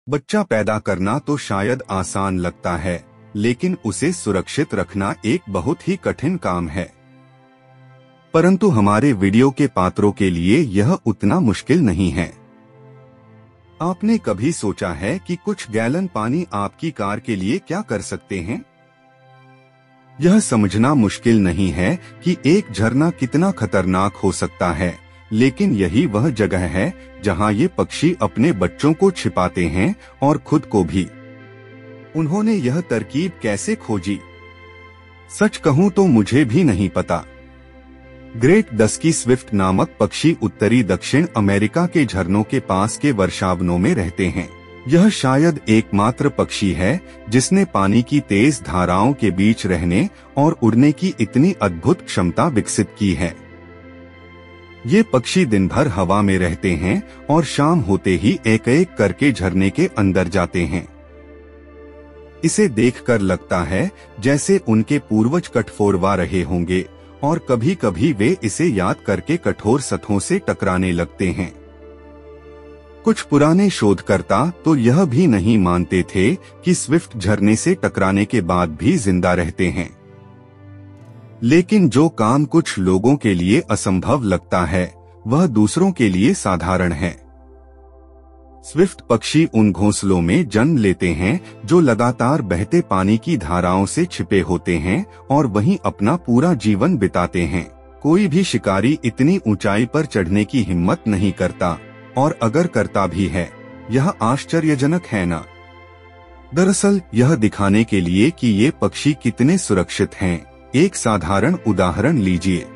बच्चा पैदा करना तो शायद आसान लगता है, लेकिन उसे सुरक्षित रखना एक बहुत ही कठिन काम है। परंतु हमारे वीडियो के पात्रों के लिए यह उतना मुश्किल नहीं है। आपने कभी सोचा है कि कुछ गैलन पानी आपकी कार के लिए क्या कर सकते हैं? यह समझना मुश्किल नहीं है कि एक झरना कितना खतरनाक हो सकता है, लेकिन यही वह जगह है जहां ये पक्षी अपने बच्चों को छिपाते हैं और खुद को भी। उन्होंने यह तरकीब कैसे खोजी? सच कहूं तो मुझे भी नहीं पता। ग्रेट डस्की स्विफ्ट नामक पक्षी उत्तरी दक्षिण अमेरिका के झरनों के पास के वर्षावनों में रहते हैं। यह शायद एकमात्र पक्षी है जिसने पानी की तेज धाराओं के बीच रहने और उड़ने की इतनी अद्भुत क्षमता विकसित की है। ये पक्षी दिन भर हवा में रहते हैं और शाम होते ही एक एक करके झरने के अंदर जाते हैं। इसे देखकर लगता है जैसे उनके पूर्वज कठफोड़वा रहे होंगे और कभी कभी वे इसे याद करके कठोर सतहों से टकराने लगते हैं। कुछ पुराने शोधकर्ता तो यह भी नहीं मानते थे कि स्विफ्ट झरने से टकराने के बाद भी जिंदा रहते हैं। लेकिन जो काम कुछ लोगों के लिए असंभव लगता है, वह दूसरों के लिए साधारण है। स्विफ्ट पक्षी उन घोंसलों में जन्म लेते हैं जो लगातार बहते पानी की धाराओं से छिपे होते हैं और वहीं अपना पूरा जीवन बिताते हैं। कोई भी शिकारी इतनी ऊंचाई पर चढ़ने की हिम्मत नहीं करता, और अगर करता भी है, यह आश्चर्यजनक है ना? दरअसल यह दिखाने के लिए कि ये पक्षी कितने सुरक्षित हैं, एक साधारण उदाहरण लीजिए।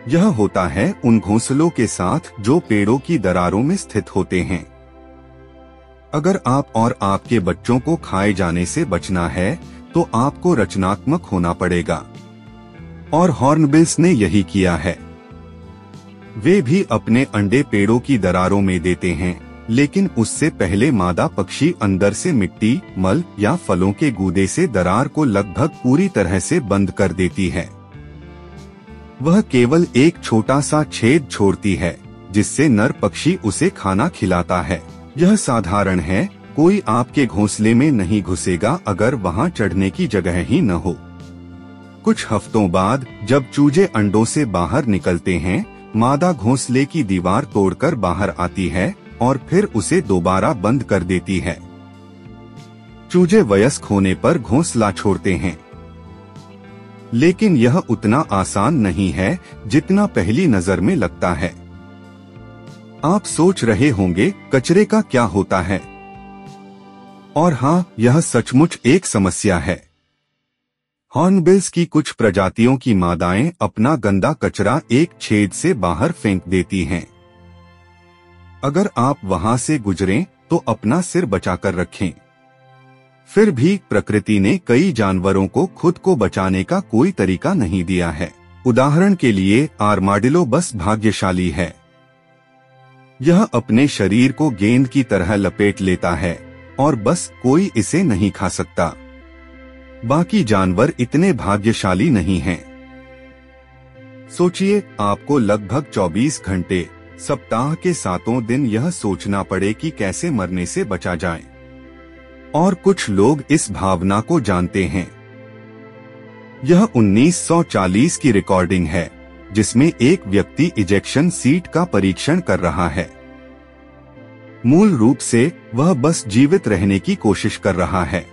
यह होता है उन घोंसलों के साथ जो पेड़ों की दरारों में स्थित होते हैं। अगर आप और आपके बच्चों को खाए जाने से बचना है तो आपको रचनात्मक होना पड़ेगा, और हॉर्नबिल्स ने यही किया है। वे भी अपने अंडे पेड़ों की दरारों में देते हैं, लेकिन उससे पहले मादा पक्षी अंदर से मिट्टी, मल या फलों के गूदे से दरार को लगभग पूरी तरह से बंद कर देती है। वह केवल एक छोटा सा छेद छोड़ती है जिससे नर पक्षी उसे खाना खिलाता है। यह साधारण है, कोई आपके घोंसले में नहीं घुसेगा अगर वहां चढ़ने की जगह ही न हो। कुछ हफ्तों बाद जब चूजे अंडों से बाहर निकलते हैं, मादा घोंसले की दीवार तोड़कर बाहर आती है और फिर उसे दोबारा बंद कर देती है। चूजे वयस्क होने पर घोंसला छोड़ते हैं, लेकिन यह उतना आसान नहीं है जितना पहली नजर में लगता है। आप सोच रहे होंगे कचरे का क्या होता है? और हाँ, यह सचमुच एक समस्या है। हॉर्नबिल्स की कुछ प्रजातियों की मादाएं अपना गंदा कचरा एक छेद से बाहर फेंक देती हैं। अगर आप वहां से गुजरें तो अपना सिर बचाकर रखें। फिर भी प्रकृति ने कई जानवरों को खुद को बचाने का कोई तरीका नहीं दिया है। उदाहरण के लिए आर्माडिलो बस भाग्यशाली है। यह अपने शरीर को गेंद की तरह लपेट लेता है और बस कोई इसे नहीं खा सकता। बाकी जानवर इतने भाग्यशाली नहीं हैं। सोचिए, आपको लगभग 24 घंटे सप्ताह के 7 दिन यह सोचना पड़े कि कैसे मरने से बचा जाए। और कुछ लोग इस भावना को जानते हैं। यह 1940 की रिकॉर्डिंग है जिसमें एक व्यक्ति इजेक्शन सीट का परीक्षण कर रहा है। मूल रूप से वह बस जीवित रहने की कोशिश कर रहा है।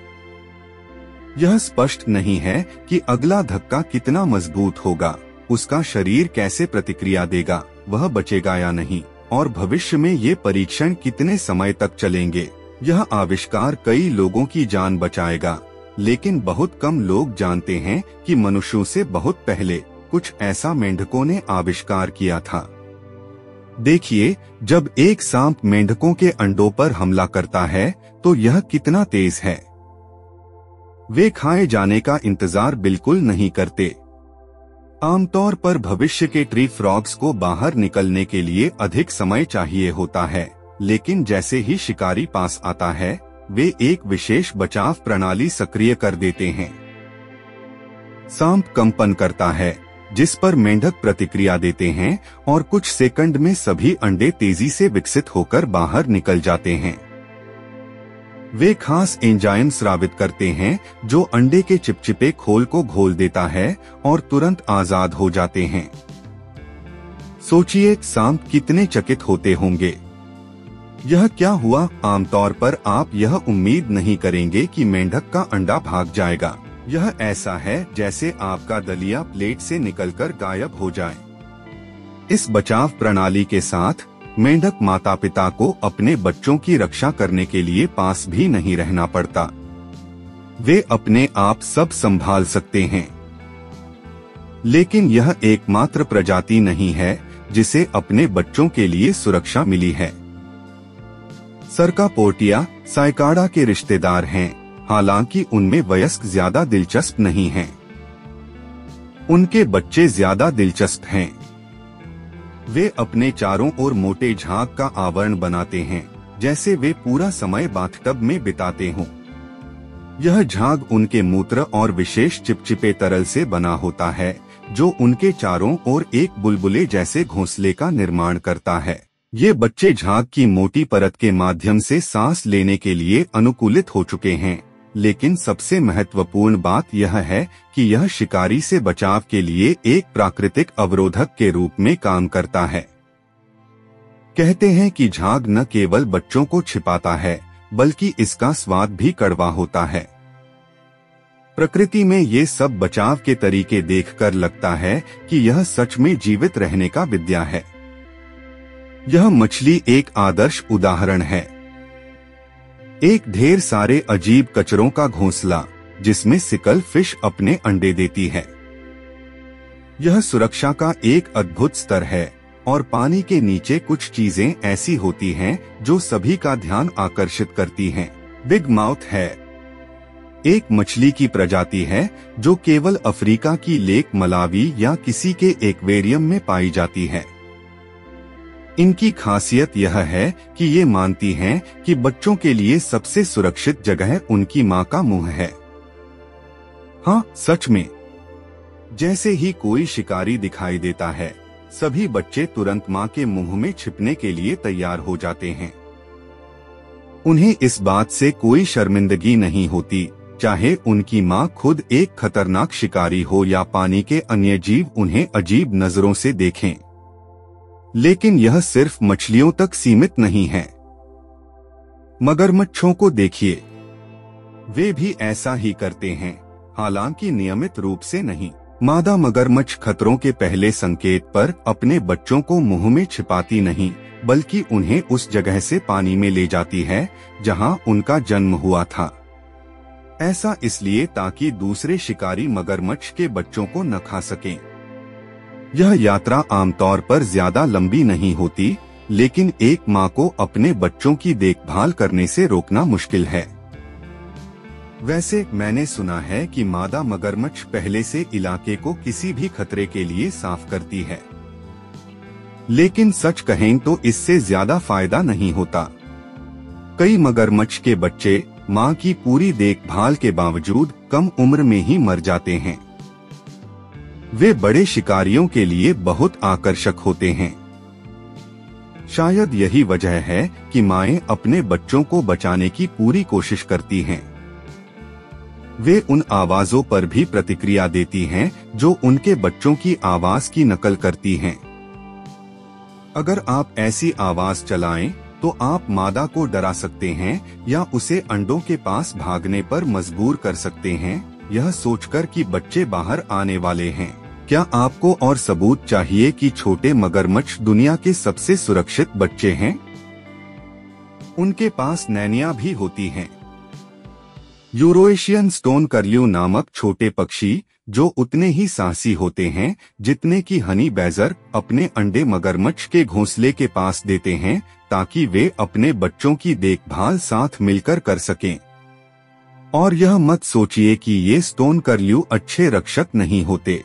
यह स्पष्ट नहीं है कि अगला धक्का कितना मजबूत होगा, उसका शरीर कैसे प्रतिक्रिया देगा, वह बचेगा या नहीं, और भविष्य में ये परीक्षण कितने समय तक चलेंगे। यह आविष्कार कई लोगों की जान बचाएगा, लेकिन बहुत कम लोग जानते हैं कि मनुष्यों से बहुत पहले कुछ ऐसा मेंढकों ने आविष्कार किया था। देखिए, जब एक सांप मेंढकों के अंडों पर हमला करता है तो यह कितना तेज है। वे खाए जाने का इंतजार बिल्कुल नहीं करते। आमतौर पर भविष्य के ट्री फ्रॉग्स को बाहर निकलने के लिए अधिक समय चाहिए होता है, लेकिन जैसे ही शिकारी पास आता है, वे एक विशेष बचाव प्रणाली सक्रिय कर देते हैं। सांप कंपन करता है, जिस पर मेंढक प्रतिक्रिया देते हैं और कुछ सेकंड में सभी अंडे तेजी से विकसित होकर बाहर निकल जाते हैं। वे खास एंजाइम स्रावित करते हैं जो अंडे के चिपचिपे खोल को घोल देता है और तुरंत आजाद हो जाते हैं। सोचिए सांप कितने चकित होते होंगे। यह क्या हुआ? आमतौर पर आप यह उम्मीद नहीं करेंगे कि मेंढक का अंडा भाग जाएगा। यह ऐसा है जैसे आपका दलिया प्लेट से निकलकर गायब हो जाए। इस बचाव प्रणाली के साथ मेंढक माता पिता को अपने बच्चों की रक्षा करने के लिए पास भी नहीं रहना पड़ता। वे अपने आप सब संभाल सकते हैं। लेकिन यह एकमात्र प्रजाति नहीं है जिसे अपने बच्चों के लिए सुरक्षा मिली है। सरकापोर्टिया साइकाडा के रिश्तेदार हैं, हालांकि उनमें वयस्क ज्यादा दिलचस्प नहीं हैं। उनके बच्चे ज्यादा दिलचस्प हैं। वे अपने चारों ओर मोटे झाग का आवरण बनाते हैं, जैसे वे पूरा समय बाथटब में बिताते हों। यह झाग उनके मूत्र और विशेष चिपचिपे तरल से बना होता है, जो उनके चारों ओर एक बुलबुले जैसे घोंसले का निर्माण करता है। ये बच्चे झाग की मोटी परत के माध्यम से सांस लेने के लिए अनुकूलित हो चुके हैं, लेकिन सबसे महत्वपूर्ण बात यह है कि यह शिकारी से बचाव के लिए एक प्राकृतिक अवरोधक के रूप में काम करता है। कहते हैं कि झाग न केवल बच्चों को छिपाता है, बल्कि इसका स्वाद भी कड़वा होता है। प्रकृति में ये सब बचाव के तरीके देखकर लगता है कि यह सच में जीवित रहने का विद्या है। यह मछली एक आदर्श उदाहरण है। एक ढेर सारे अजीब कचरों का घोंसला जिसमें सिकल फिश अपने अंडे देती है। यह सुरक्षा का एक अद्भुत स्तर है और पानी के नीचे कुछ चीजें ऐसी होती हैं जो सभी का ध्यान आकर्षित करती हैं। बिग माउथ है एक मछली की प्रजाति है जो केवल अफ्रीका की लेक मलावी या किसी के एक्वेरियम में पाई जाती है। इनकी खासियत यह है कि ये मानती हैं कि बच्चों के लिए सबसे सुरक्षित जगह उनकी मां का मुंह है। हाँ, सच में जैसे ही कोई शिकारी दिखाई देता है, सभी बच्चे तुरंत मां के मुंह में छिपने के लिए तैयार हो जाते हैं। उन्हें इस बात से कोई शर्मिंदगी नहीं होती, चाहे उनकी मां खुद एक खतरनाक शिकारी हो या पानी के अन्य जीव उन्हें अजीब नजरों से देखें। लेकिन यह सिर्फ मछलियों तक सीमित नहीं है। मगरमच्छों को देखिए, वे भी ऐसा ही करते हैं, हालांकि नियमित रूप से नहीं। मादा मगरमच्छ खतरों के पहले संकेत पर अपने बच्चों को मुंह में छिपाती नहीं, बल्कि उन्हें उस जगह से पानी में ले जाती है जहां उनका जन्म हुआ था। ऐसा इसलिए ताकि दूसरे शिकारी मगरमच्छ के बच्चों को न खा सकें। यह यात्रा आमतौर पर ज्यादा लंबी नहीं होती, लेकिन एक मां को अपने बच्चों की देखभाल करने से रोकना मुश्किल है। वैसे मैंने सुना है कि मादा मगरमच्छ पहले से इलाके को किसी भी खतरे के लिए साफ करती है, लेकिन सच कहें तो इससे ज्यादा फायदा नहीं होता। कई मगरमच्छ के बच्चे मां की पूरी देखभाल के बावजूद कम उम्र में ही मर जाते हैं। वे बड़े शिकारियों के लिए बहुत आकर्षक होते हैं। शायद यही वजह है कि माएं अपने बच्चों को बचाने की पूरी कोशिश करती हैं। वे उन आवाजों पर भी प्रतिक्रिया देती हैं जो उनके बच्चों की आवाज की नकल करती हैं। अगर आप ऐसी आवाज चलाएं, तो आप मादा को डरा सकते हैं या उसे अंडों के पास भागने पर मजबूर कर सकते हैं, यह सोचकर कि बच्चे बाहर आने वाले हैं। क्या आपको और सबूत चाहिए कि छोटे मगरमच्छ दुनिया के सबसे सुरक्षित बच्चे हैं? उनके पास नैनियां भी होती हैं। यूरोएशियन स्टोन कर्ल्यू नामक छोटे पक्षी, जो उतने ही साहसी होते हैं जितने कि हनी बैजर, अपने अंडे मगरमच्छ के घोंसले के पास देते हैं ताकि वे अपने बच्चों की देखभाल साथ मिलकर कर सकें। और यह मत सोचिए कि ये स्टोन कर्ल्यू अच्छे रक्षक नहीं होते।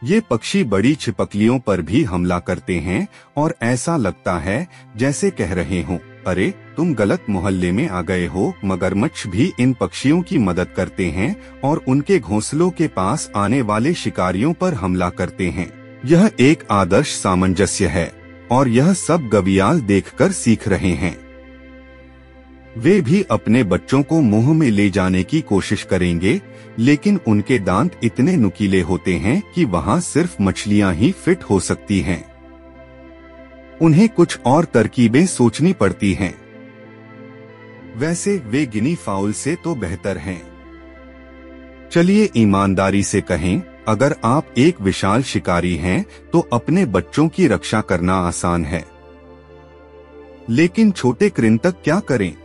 ये पक्षी बड़ी छिपकलियों पर भी हमला करते हैं और ऐसा लगता है जैसे कह रहे हों, अरे तुम गलत मोहल्ले में आ गए हो। मगरमच्छ भी इन पक्षियों की मदद करते हैं और उनके घोंसलों के पास आने वाले शिकारियों पर हमला करते हैं। यह एक आदर्श सामंजस्य है और यह सब गवियाल देखकर सीख रहे हैं। वे भी अपने बच्चों को मुंह में ले जाने की कोशिश करेंगे, लेकिन उनके दांत इतने नुकीले होते हैं कि वहां सिर्फ मछलियां ही फिट हो सकती हैं। उन्हें कुछ और तरकीबें सोचनी पड़ती हैं। वैसे वे गिनी फाउल से तो बेहतर हैं। चलिए ईमानदारी से कहें, अगर आप एक विशाल शिकारी हैं तो अपने बच्चों की रक्षा करना आसान है, लेकिन छोटे कृंतक क्या करें?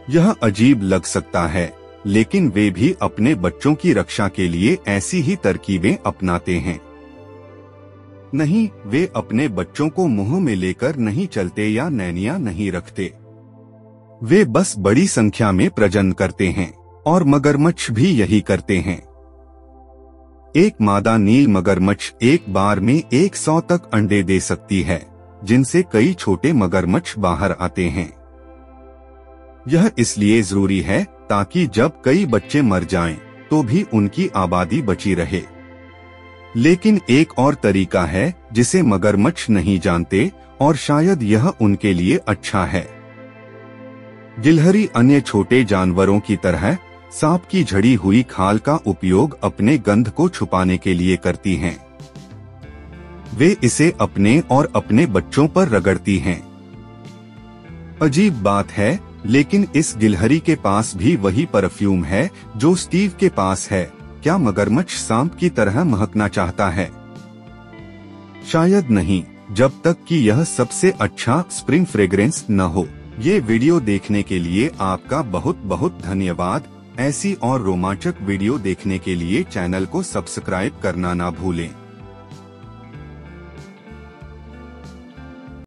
यह अजीब लग सकता है, लेकिन वे भी अपने बच्चों की रक्षा के लिए ऐसी ही तरकीबें अपनाते हैं। नहीं, वे अपने बच्चों को मुंह में लेकर नहीं चलते या नैनियां नहीं रखते। वे बस बड़ी संख्या में प्रजनन करते हैं, और मगरमच्छ भी यही करते हैं। एक मादा नील मगरमच्छ एक बार में 100 तक अंडे दे सकती है, जिनसे कई छोटे मगरमच्छ बाहर आते हैं। यह इसलिए जरूरी है ताकि जब कई बच्चे मर जाएं, तो भी उनकी आबादी बची रहे। लेकिन एक और तरीका है जिसे मगरमच्छ नहीं जानते, और शायद यह उनके लिए अच्छा है। गिलहरी अन्य छोटे जानवरों की तरह सांप की झड़ी हुई खाल का उपयोग अपने गंध को छुपाने के लिए करती हैं। वे इसे अपने और अपने बच्चों पर रगड़ती हैं। अजीब बात है, लेकिन इस गिलहरी के पास भी वही परफ्यूम है जो स्टीव के पास है। क्या मगरमच्छ सांप की तरह महकना चाहता है? शायद नहीं, जब तक कि यह सबसे अच्छा स्प्रिंग फ्रेग्रेंस न हो। ये वीडियो देखने के लिए आपका बहुत बहुत धन्यवाद। ऐसी और रोमांचक वीडियो देखने के लिए चैनल को सब्सक्राइब करना ना भूलें।